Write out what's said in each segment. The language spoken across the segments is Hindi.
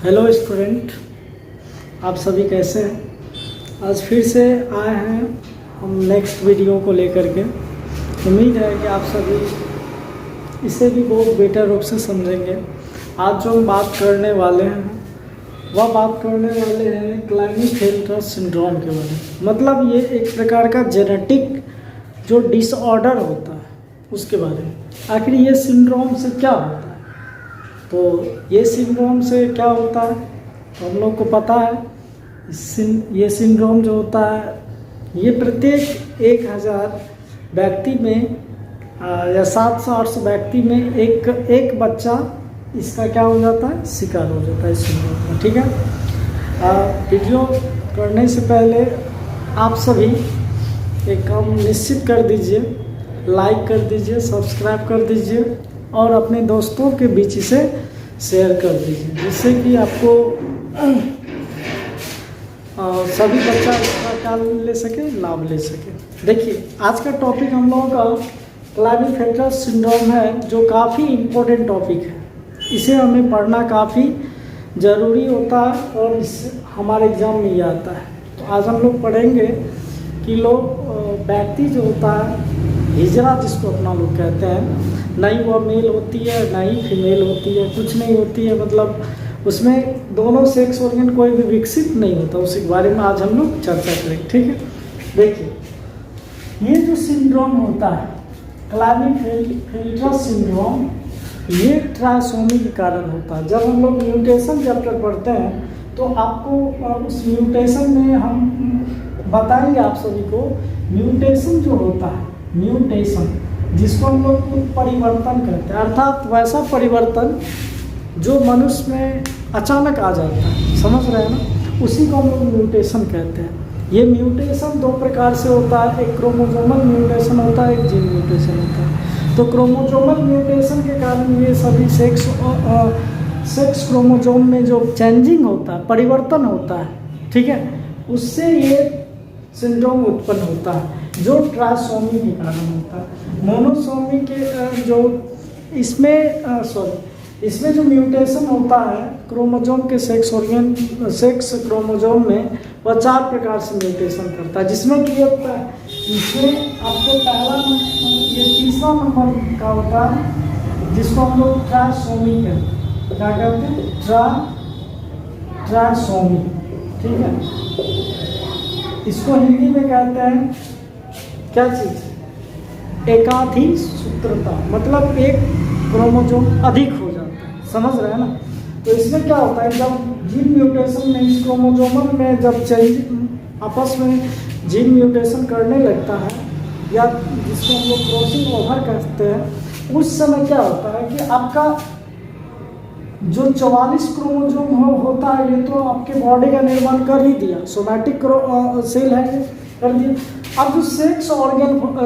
हेलो स्टूडेंट, आप सभी कैसे हैं। आज फिर से आए हैं हम नेक्स्ट वीडियो को लेकर के। उम्मीद है कि आप सभी इसे भी बहुत बेटर रूप से समझेंगे। आज जो हम बात करने वाले हैं वह बात करने वाले हैं क्लाइनेफेल्टर सिंड्रोम के बारे में। मतलब ये एक प्रकार का जेनेटिक जो डिसऑर्डर होता है उसके बारे में। आखिर ये सिंड्रोम से क्या होता है, तो ये सिंड्रोम से क्या होता है तो हम लोग को पता है। ये सिंड्रोम जो होता है ये प्रत्येक 1000 व्यक्ति में या 700-800 व्यक्ति में एक बच्चा इसका क्या हो जाता है, शिकार हो जाता है इस सिंड्रोम का। ठीक है, वीडियो करने से पहले आप सभी एक काम निश्चित कर दीजिए, लाइक कर दीजिए, सब्सक्राइब कर दीजिए और अपने दोस्तों के बीच इसे शेयर कर दीजिए, जिससे कि आपको सभी बच्चा इसका क्या ले सके, लाभ ले सके। देखिए, आज का टॉपिक हम लोगों का क्लाइनेफेल्टर सिंड्रोम है, जो काफ़ी इम्पोर्टेंट टॉपिक है। इसे हमें पढ़ना काफ़ी ज़रूरी होता है और इससे हमारे एग्ज़ाम में ये आता है। तो आज हम लोग पढ़ेंगे कि लोग व्यक्ति जो होता है, हिजड़ा जिसको अपना लोग कहते हैं, ना ही वह मेल होती है ना ही फीमेल होती है, कुछ नहीं होती है, मतलब उसमें दोनों सेक्स ऑर्गन कोई भी विकसित नहीं होता। उसी के बारे में आज हम लोग चर्चा करेंगे। ठीक है, देखिए ये जो सिंड्रोम होता है क्लाइनेफेल्टर सिंड्रोम, ये ट्राइसोमी के कारण होता है। जब हम लोग म्यूटेशन चैप्टर पढ़ते हैं तो आपको उस म्यूटेशन में हम बताएंगे आप सभी को। म्यूटेशन जो होता है, म्यूटेशन जिसको हम लोग परिवर्तन कहते हैं, अर्थात वैसा परिवर्तन जो मनुष्य में अचानक आ जाता है, समझ रहे हैं ना, उसी को हम लोग म्यूटेशन कहते हैं। ये म्यूटेशन 2 प्रकार से होता है, एक क्रोमोसोमल म्यूटेशन होता है, एक जीन म्यूटेशन होता है। तो क्रोमोसोमल म्यूटेशन के कारण ये सभी सेक्स क्रोमोसोम में जो चेंजिंग होता है, परिवर्तन होता है, ठीक है, उससे ये सिंड्रोम उत्पन्न होता है, जो ट्राइसोमी के कारण होता है। मोनोसोमी के जो इसमें जो म्यूटेशन होता है क्रोमोसोम के सेक्स क्रोमोसोम में, वह 4 प्रकार से म्यूटेशन करता है, जिसमें कि इसमें आपको ये तीसरा नंबर का होता है, जिसको हम लोग ट्राइसोमी कहते हैं। क्या कहते हैं? ट्राइसोमी। ठीक है, इसको हिंदी में कहते हैं क्या चीज़, एकाधिक सूत्रता, मतलब एक क्रोमोसोम अधिक हो जाता है, समझ रहे हैं ना। तो इसमें क्या होता है, जब जीन म्यूटेशन में इस क्रोमोसोमल में जब चेंज आपस में जीन म्यूटेशन करने लगता है, या जिसको हम लोग क्रॉसिंग ओवर कहते हैं, उस समय क्या होता है कि आपका जो 44 क्रोमोसोम होता है, ये तो आपके बॉडी का निर्माण कर ही दिया, सोमैटिक सेल है, कर दिया। अब जो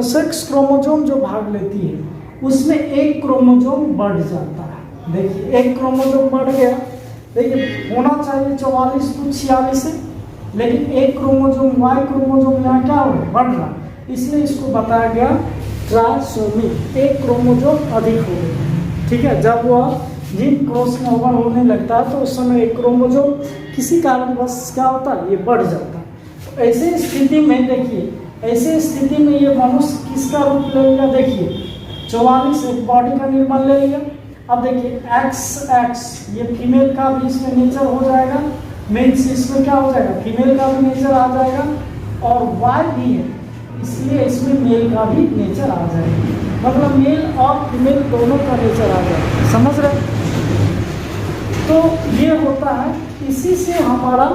सेक्स क्रोमोसोम जो भाग लेती है, उसमें एक क्रोमोसोम बढ़ जाता है। देखिए, एक क्रोमोसोम बढ़ गया, देखिए होना चाहिए 44 को 46 है, लेकिन एक क्रोमोसोम वाई क्रोमोसोम यहाँ क्या हो बढ़ रहा, इसलिए इसको बताया गया ट्राइसोमी, एक क्रोमोसोम अधिक हो गया। ठीक है, जब वह जीन क्रॉसिंग ओवर होने लगता है तो उस समय एक क्रोमोसोम किसी कारणवश क्या होता है, ये बढ़ जाता है। तो ऐसे स्थिति में देखिए, ऐसे स्थिति में ये मनुष्य किसका रूप ले लिया, देखिए 44 एक बॉडी का निर्माण ले लिया। अब देखिए XX, ये फीमेल का भी इसमें नेचर हो जाएगा, मेन्स इसमें क्या हो जाएगा, फीमेल का भी नेचर आ जाएगा, और Y भी है, इसलिए इसमें मेल का भी नेचर आ जाएगा, मतलब मेल और फीमेल दोनों का नेचर आ जाएगा, समझ रहे। तो ये होता है, इसी से हमारा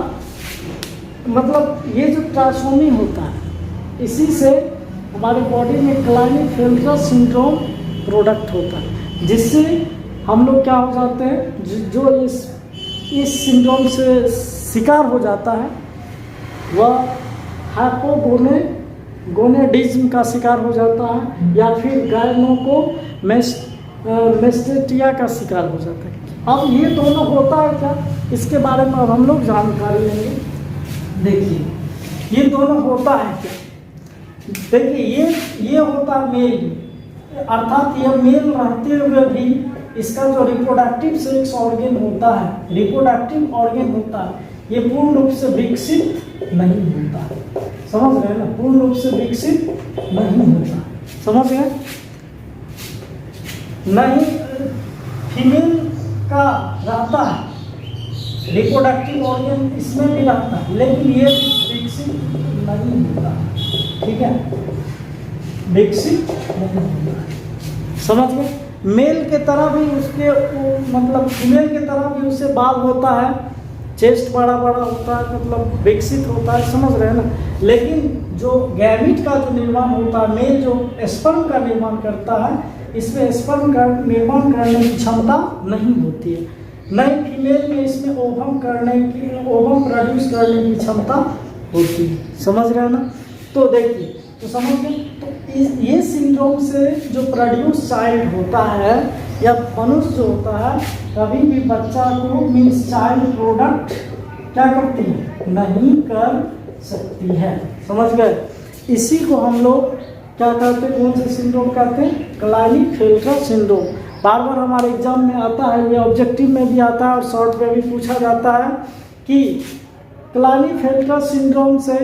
मतलब ये जो ट्राइसोमी होता है, इसी से हमारी बॉडी में क्लाइनेफेल्टर सिंड्रोम प्रोडक्ट होता है, जिससे हम लोग क्या हो जाते हैं, जो इस सिंड्रोम से शिकार हो जाता है, वह हाइपोगोनेडिज्म का शिकार हो जाता है, या फिर गायनोकोमेस्टेटिया का शिकार हो जाता है। अब ये दोनों होता है क्या, इसके बारे में अब हम लोग जानकारी लेंगे। देखिए, ये दोनों होता है क्या, देखिए ये होता है मेल, अर्थात यह मेल रहते हुए भी इसका जो रिप्रोडक्टिव सेक्स ऑर्गन होता है, रिप्रोडक्टिव ऑर्गन होता है, ये पूर्ण रूप से विकसित नहीं होता। समझ रहे हैं ना, पूर्ण रूप से विकसित नहीं होता। समझ गए? नहीं, फीमेल का रहता है रिप्रोडक्टिव ऑर्गन, इसमें भी रहता है, लेकिन ये विकसित नहीं होता। ठीक है, विकसित नहीं होता। समझ गए? मेल के तरह भी उसके मतलब फीमेल के तरह भी उससे बाल होता है, चेस्ट बड़ा बड़ा होता है, मतलब विकसित होता है। समझ रहे हैं ना? लेकिन जो गैमिट का जो निर्माण होता है, मेल जो स्पर्म का निर्माण करता है, इसमें स्पर्म का निर्माण करने की क्षमता नहीं होती है। नहीं, फीमेल में इसमें ओवम प्रोड्यूस करने की क्षमता होती है। समझ रहे हैं ना? तो देखिए, तो समझ गए? तो ये सिंड्रोम से जो प्रोड्यूस चाइल्ड होता है या मनुष्य जो होता है, कभी भी बच्चा को मीन्स चाइल्ड प्रोडक्ट क्या करती है? नहीं कर सकती है। समझ गए? इसी को हम लोग क्या कहते हैं, कौन से सिंड्रोम कहते हैं? क्लाइनेफेल्टर सिंड्रोम। बार बार हमारे एग्जाम में आता है, ये ऑब्जेक्टिव में भी आता है और शॉर्ट में भी पूछा जाता है कि क्लाइनेफेल्टर सिंड्रोम से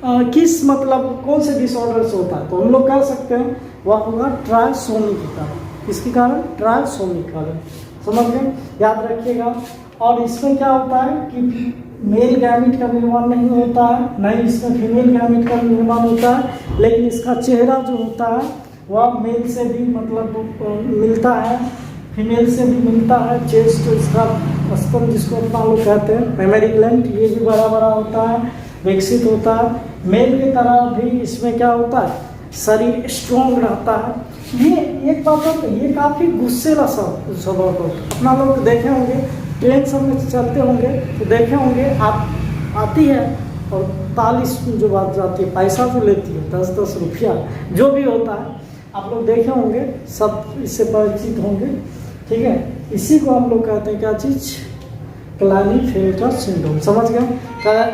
किस मतलब कौन से डिसऑर्डर से होता है। तो हम लोग कह सकते हैं वह होगा ट्राइसोमी के कारण। किसके कारण? ट्राइसोमी के कारण। समझ गए? याद रखिएगा। और इसमें क्या होता है कि मेल गैमिट का निर्माण नहीं होता है, नहीं इसमें फीमेल गैमिट का निर्माण होता है, लेकिन इसका चेहरा जो होता है वह मेल से भी मतलब मिलता है, फीमेल से भी मिलता है। चेस्ट इसका स्तन जिसको अपना लोग कहते हैं, मेमरी ग्लैंड, ये भी बड़ा बड़ा होता है, विकसित होता है। मेल की तरह भी इसमें क्या होता है? शरीर स्ट्रॉन्ग रहता है। ये एक बात है, ये काफ़ी गुस्सेला स्वभाव का अपना लोग देखे होंगे, ट्रेन सब में चलते होंगे तो देखे होंगे, आप आती है और तालीस जो बात जाती है, पैसा जो लेती है 10-10 रुपया, जो भी होता है आप लोग देखे होंगे, सब इससे परिचित होंगे। ठीक है, इसी को हम लोग कहते हैं क्या चीज़? क्लाइनेफेल्टर सिंड्रोम। समझ गए? क्या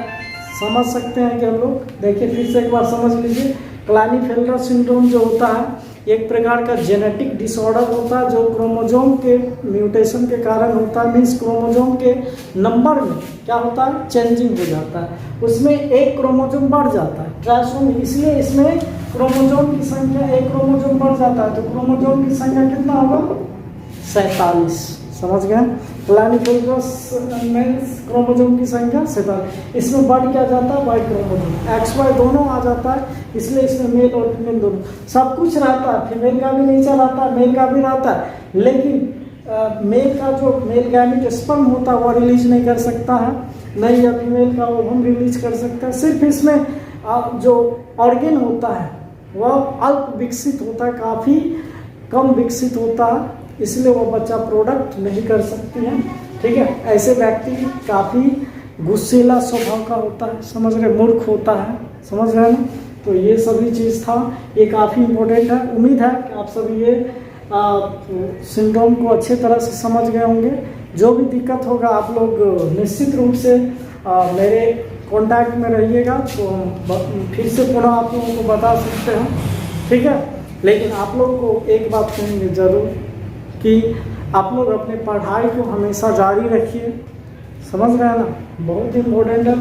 समझ सकते हैं कि हम लोग? देखिए फिर से एक बार समझ लीजिए। क्लाइनेफेल्टर सिंड्रोम जो होता है एक प्रकार का जेनेटिक डिसऑर्डर होता है, जो क्रोमोजोम के म्यूटेशन के कारण होता है। मीन्स क्रोमोजोम के नंबर में क्या होता है? चेंजिंग हो जाता है, उसमें एक क्रोमोजोम बढ़ जाता है, ट्राइसोमी। इसलिए इसमें क्रोमोजोम की संख्या, एक क्रोमोजोम बढ़ जाता है, तो क्रोमोजोम की संख्या कितना होगा? 47। समझ गए? क्लाइनेफेल्टर में क्रोमोजोम की संख्या 47। इसमें बढ़ क्या जाता है? वाई क्रोमोजोम, XY दोनों आ जाता है, इसलिए इसमें मेल और फीमेल दोनों सब कुछ रहता है। फीमेल का भी नेचर रहता है, मेल का भी रहता है, लेकिन मेल का जो मेल गैमिट स्पर्म होता है वो रिलीज नहीं कर सकता है, नहीं या फीमेल का ओवम रिलीज कर सकता है। सिर्फ इसमें जो ऑर्गन होता है वह अल्प विकसित होता है, काफ़ी कम विकसित होता है, इसलिए वो बच्चा प्रोडक्ट नहीं कर सकती है। ठीक है, ऐसे व्यक्ति काफ़ी गुस्सेला स्वभाव का होता है, समझ रहे? मूर्ख होता है। समझ रहे हैं ना? तो ये सभी चीज़ था, ये काफ़ी इम्पोर्टेंट है। उम्मीद है कि आप सभी ये सिंड्रोम को अच्छे तरह से समझ गए होंगे। जो भी दिक्कत होगा आप लोग निश्चित रूप से मेरे कांटेक्ट में रहिएगा, तो हम फिर से पुनः आप लोगों को बता सकते हैं। ठीक है, लेकिन आप लोग को एक बात कहेंगे ज़रूर कि आप लोग अपने पढ़ाई को हमेशा जारी रखिए। समझ रहे हैं ना? बहुत इम्पोर्टेंट है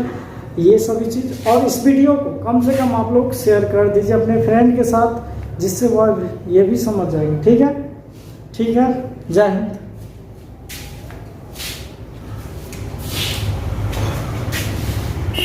ये सभी चीज़। और इस वीडियो को कम से कम आप लोग शेयर कर दीजिए अपने फ्रेंड के साथ, जिससे वह ये भी समझ जाएंगे। ठीक है? ठीक है, जय हिंद।